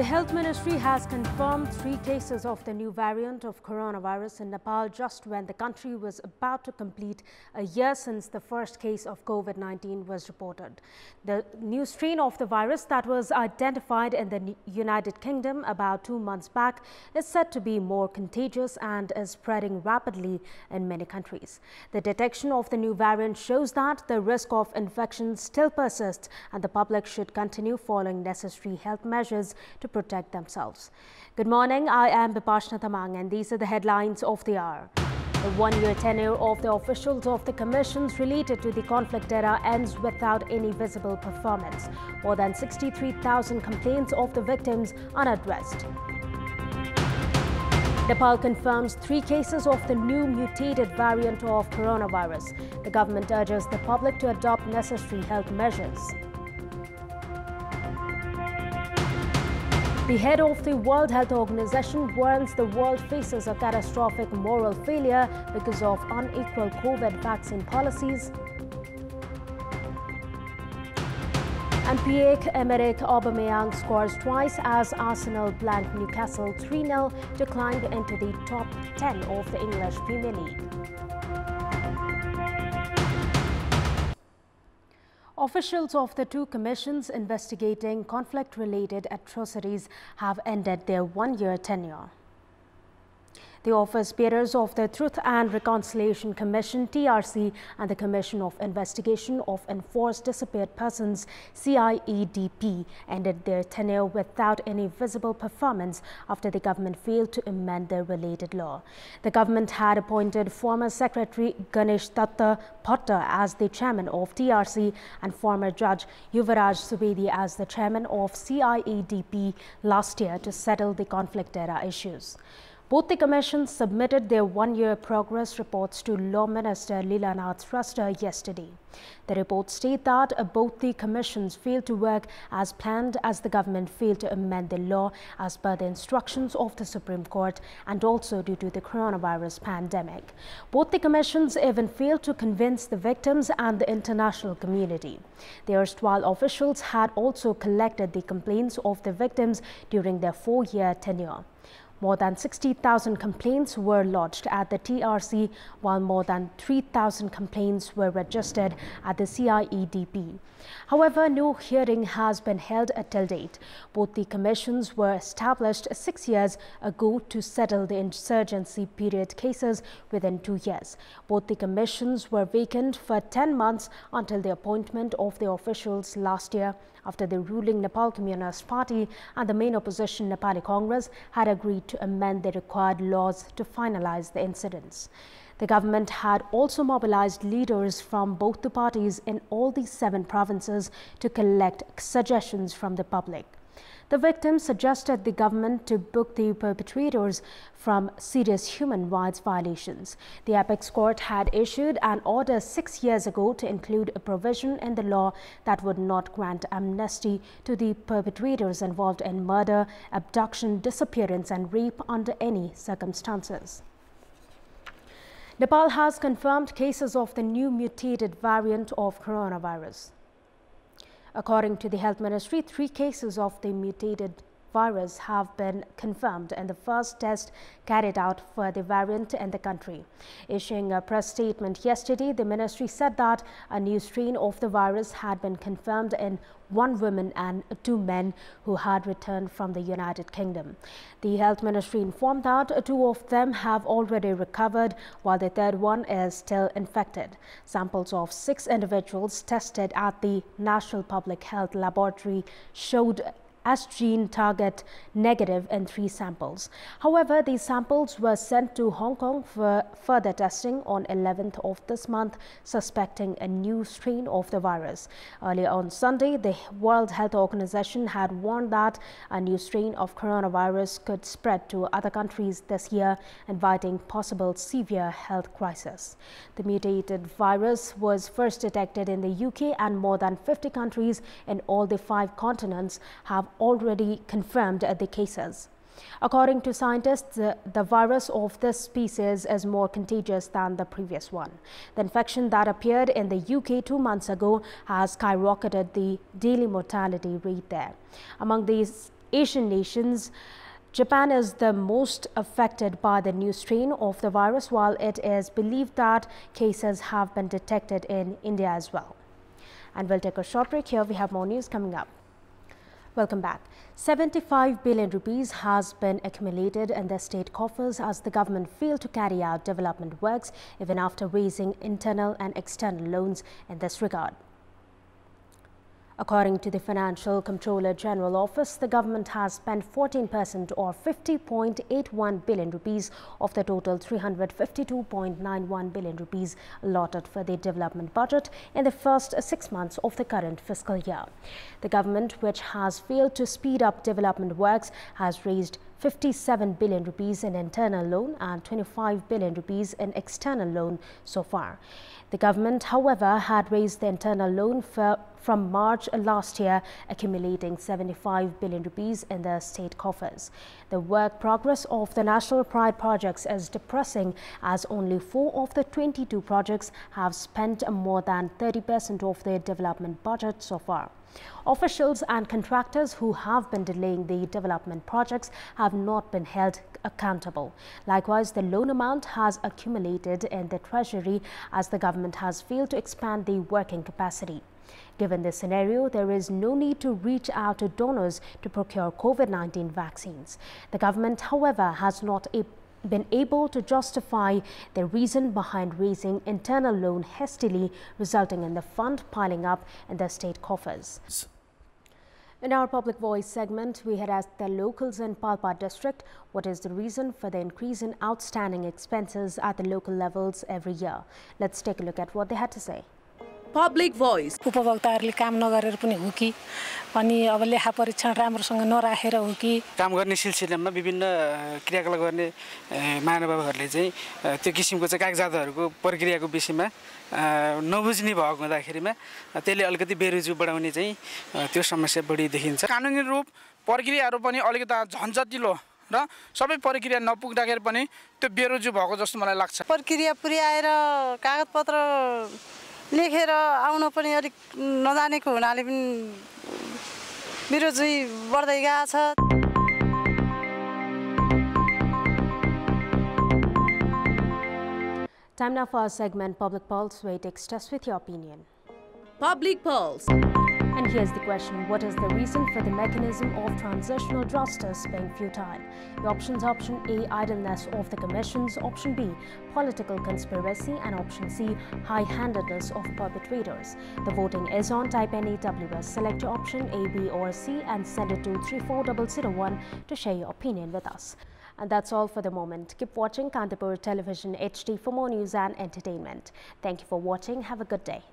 Health Ministry has confirmed 3 cases of the new variant of coronavirus in Nepal just when the country was about to complete a year since the first case of COVID-19 was reported. The new strain of the virus that was identified in the United Kingdom about 2 months back is said to be more contagious and is spreading rapidly in many countries. The detection of the new variant shows that the risk of infection still persists and the public should continue following necessary health measures to protect themselves. Good morning, I am Bipashna Tamang and these are the headlines of the hour. The one-year tenure of the officials of the commissions related to the conflict era ends without any visible performance. More than 63,000 complaints of the victims unaddressed. Nepal confirms 3 cases of the new mutated variant of coronavirus. The government urges the public to adopt necessary health measures. The head of the World Health Organization warns the world faces a catastrophic moral failure because of unequal COVID vaccine policies. And Pierre-Emerick Aubameyang scores twice as Arsenal blanked Newcastle 3-0 to climb into the top 10 of the English Premier League. Officials of the 2 commissions investigating conflict-related atrocities have ended their one-year tenure. The office bearers of the Truth and Reconciliation Commission (TRC) and the Commission of Investigation of Enforced Disappeared Persons (CIEDP) ended their tenure without any visible performance after the government failed to amend the related law. The government had appointed former Secretary Ganesh Datta Bhatta as the chairman of TRC and former Judge Yuvaraj Subedi as the chairman of CIEDP last year to settle the conflict-era issues. Both the commissions submitted their one-year progress reports to Law Minister Leelanath Shrestha yesterday. The reports state that both the commissions failed to work as planned as the government failed to amend the law as per the instructions of the Supreme Court and also due to the coronavirus pandemic. Both the commissions even failed to convince the victims and the international community. The erstwhile officials had also collected the complaints of the victims during their 4-year tenure. More than 60,000 complaints were lodged at the TRC, while more than 3,000 complaints were registered at the CIEDP. However, no hearing has been held till date. Both the commissions were established 6 years ago to settle the insurgency period cases within 2 years. Both the commissions were vacant for 10 months until the appointment of the officials last year, after the ruling Nepal Communist Party and the main opposition Nepali Congress had agreed to amend the required laws to finalize the incidents. The government had also mobilized leaders from both the parties in all the 7 provinces to collect suggestions from the public. The victims suggested the government to book the perpetrators from serious human rights violations. The apex court had issued an order 6 years ago to include a provision in the law that would not grant amnesty to the perpetrators involved in murder, abduction, disappearance and rape under any circumstances. Nepal has confirmed cases of the new mutated variant of coronavirus. According to the Health Ministry, 3 cases of the mutated virus have been confirmed in the first test carried out for the variant in the country. Issuing a press statement yesterday, the ministry said that a new strain of the virus had been confirmed in 1 woman and 2 men who had returned from the United Kingdom. The Health Ministry informed that 2 of them have already recovered, while the 3rd one is still infected. Samples of 6 individuals tested at the National Public Health Laboratory showed as gene target negative in 3 samples. However, these samples were sent to Hong Kong for further testing on 11th of this month, suspecting a new strain of the virus. Earlier on Sunday, the World Health Organization had warned that a new strain of coronavirus could spread to other countries this year, inviting possible severe health crisis. The mutated virus was first detected in the UK, and more than 50 countries in all the 5 continents have already confirmed the cases. According to scientists, the virus of this species is more contagious than the previous one. The infection that appeared in the UK 2 months ago has skyrocketed the daily mortality rate there. Among these Asian nations, Japan is the most affected by the new strain of the virus, while it is believed that cases have been detected in India as well. And we'll take a short break here. We have more news coming up. Welcome back. 75 billion rupees has been accumulated in the state coffers as the government failed to carry out development works even after raising internal and external loans in this regard. According to the Financial Comptroller General Office, the government has spent 14% or 50.81 billion rupees of the total 352.91 billion rupees allotted for the development budget in the first 6 months of the current fiscal year. The government, which has failed to speed up development works, has raised 57 billion rupees in internal loan and 25 billion rupees in external loan so far. The government, however, had raised the internal loan from March last year, accumulating 75 billion rupees in the state coffers. The work progress of the national pride projects is depressing, as only 4 of the 22 projects have spent more than 30% of their development budget so far. Officials and contractors who have been delaying the development projects have not been held accountable. Likewise, the loan amount has accumulated in the treasury as the government has failed to expand the working capacity. Given this scenario, there is no need to reach out to donors to procure COVID-19 vaccines. The government, however, has not been able to justify the reason behind raising internal loan hastily, resulting in the fund piling up in the state coffers. In our Public Voice segment, we had asked the locals in Palpa district what is the reason for the increase in outstanding expenses at the local levels every year. Let's take a look at what they had to say. Public Voice. उपभोक्ताहरूले काम नगरेर पनि हो कि अनि अब लेखा परीक्षण राम्रोसँग नराखेर हो कि काम गर्ने सिलसिलामा विभिन्न क्रियाकलाप गर्ने महानुभावहरूले चाहिँ त्यो किसिमको चाहिँ कागजातहरुको प्रक्रियाको विषयमा नबुझ्ने भएको हुँदाखेरिमा त्यसले अलिकति बेरोजगारी बढाउने चाहिँ त्यो समस्या बढी देखिन्छ। कानुनी रूप प्रक्रियाहरु पनि अलिकति झन्झटिलो र सबै प्रक्रिया नपुग्दाखेरि पनि त्यो बेरोजगारी भएको जस्तो मलाई लाग्छ। प्रक्रिया पुर्याएर कागजपत्र लेखेर आउन पनि अलिक नजानेको हुनाले पनि बेरोजगारी बढ्दै गएको छ। Time now for our segment Public Pulse, where it takes us with your opinion. Public Pulse. And here's the question: what is the reason for the mechanism of transitional justice being futile? The options: option A, idleness of the commissions; option B, political conspiracy; and option C, high-handedness of perpetrators. The voting is on. Type NAWS, select your option A, B or C and send it to 34001 to share your opinion with us. And that's all for the moment. Keep watching Kantipur Television HD for more news and entertainment. Thank you for watching. Have a good day.